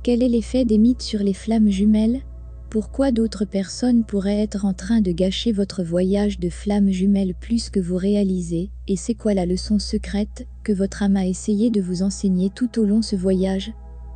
Quel est l'effet des mythes sur les flammes jumelles? Pourquoi d'autres personnes pourraient être en train de gâcher votre voyage de flammes jumelles plus que vous réalisez? Et c'est quoi la leçon secrète que votre âme a essayé de vous enseigner tout au long de ce voyage?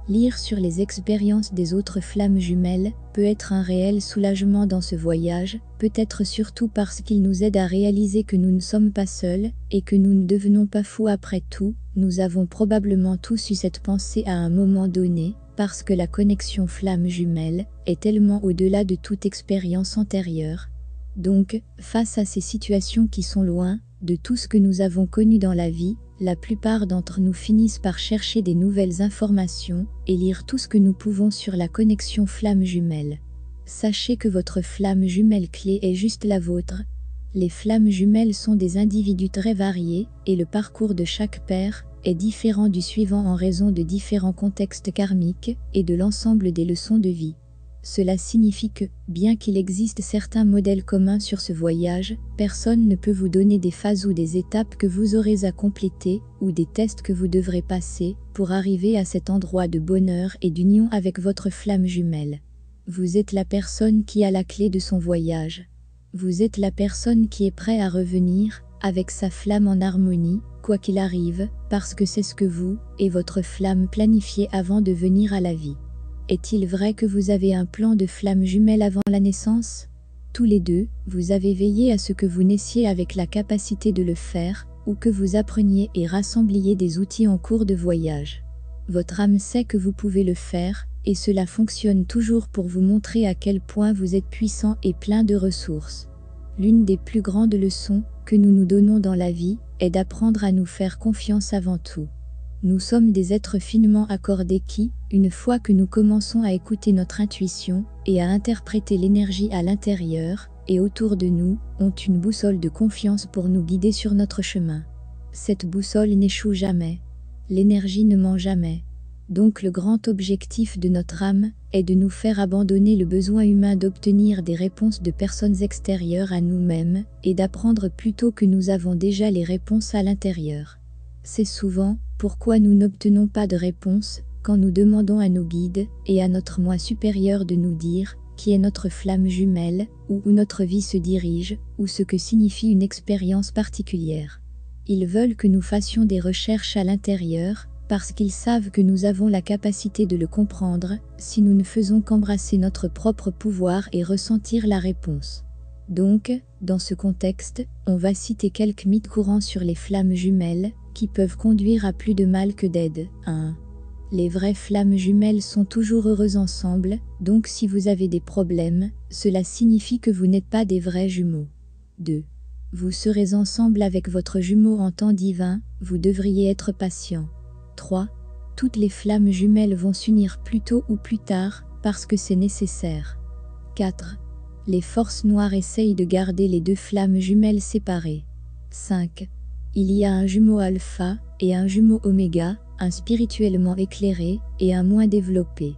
Lire sur les expériences des autres flammes jumelles peut être un réel soulagement dans ce voyage, peut-être surtout parce qu'il nous aide à réaliser que nous ne sommes pas seuls, et que nous ne devenons pas fous après tout. Nous avons probablement tous eu cette pensée à un moment donné, parce que la connexion flamme jumelle est tellement au-delà de toute expérience antérieure. Donc, face à ces situations qui sont loin de tout ce que nous avons connu dans la vie, la plupart d'entre nous finissent par chercher des nouvelles informations et lire tout ce que nous pouvons sur la connexion flamme jumelle. Sachez que votre flamme jumelle clé est juste la vôtre. Les flammes jumelles sont des individus très variés et le parcours de chaque paire est différent du suivant en raison de différents contextes karmiques et de l'ensemble des leçons de vie. Cela signifie que, bien qu'il existe certains modèles communs sur ce voyage, personne ne peut vous donner des phases ou des étapes que vous aurez à compléter ou des tests que vous devrez passer pour arriver à cet endroit de bonheur et d'union avec votre flamme jumelle. Vous êtes la personne qui a la clé de son voyage. Vous êtes la personne qui est prête à revenir avec sa flamme en harmonie, quoi qu'il arrive, parce que c'est ce que vous et votre flamme planifiez avant de venir à la vie. Est-il vrai que vous avez un plan de flamme jumelle avant la naissance? Tous les deux, vous avez veillé à ce que vous naissiez avec la capacité de le faire, ou que vous appreniez et rassembliez des outils en cours de voyage. Votre âme sait que vous pouvez le faire, et cela fonctionne toujours pour vous montrer à quel point vous êtes puissant et plein de ressources. L'une des plus grandes leçons que nous nous donnons dans la vie est d'apprendre à nous faire confiance avant tout. Nous sommes des êtres finement accordés qui, une fois que nous commençons à écouter notre intuition et à interpréter l'énergie à l'intérieur et autour de nous, ont une boussole de confiance pour nous guider sur notre chemin. Cette boussole n'échoue jamais. L'énergie ne ment jamais. Donc le grand objectif de notre âme est de nous faire abandonner le besoin humain d'obtenir des réponses de personnes extérieures à nous-mêmes et d'apprendre plutôt que nous avons déjà les réponses à l'intérieur. C'est souvent pourquoi nous n'obtenons pas de réponse quand nous demandons à nos guides et à notre moi supérieur de nous dire qui est notre flamme jumelle, où notre vie se dirige, ou ce que signifie une expérience particulière. Ils veulent que nous fassions des recherches à l'intérieur, parce qu'ils savent que nous avons la capacité de le comprendre, si nous ne faisons qu'embrasser notre propre pouvoir et ressentir la réponse. Donc, dans ce contexte, on va citer quelques mythes courants sur les flammes jumelles, qui peuvent conduire à plus de mal que d'aide. 1. Les vraies flammes jumelles sont toujours heureuses ensemble, donc si vous avez des problèmes, cela signifie que vous n'êtes pas des vrais jumeaux. 2. Vous serez ensemble avec votre jumeau en temps divin, vous devriez être patient. 3. Toutes les flammes jumelles vont s'unir plus tôt ou plus tard, parce que c'est nécessaire. 4. Les forces noires essayent de garder les deux flammes jumelles séparées. 5. Il y a un jumeau alpha et un jumeau oméga, un spirituellement éclairé et un moins développé.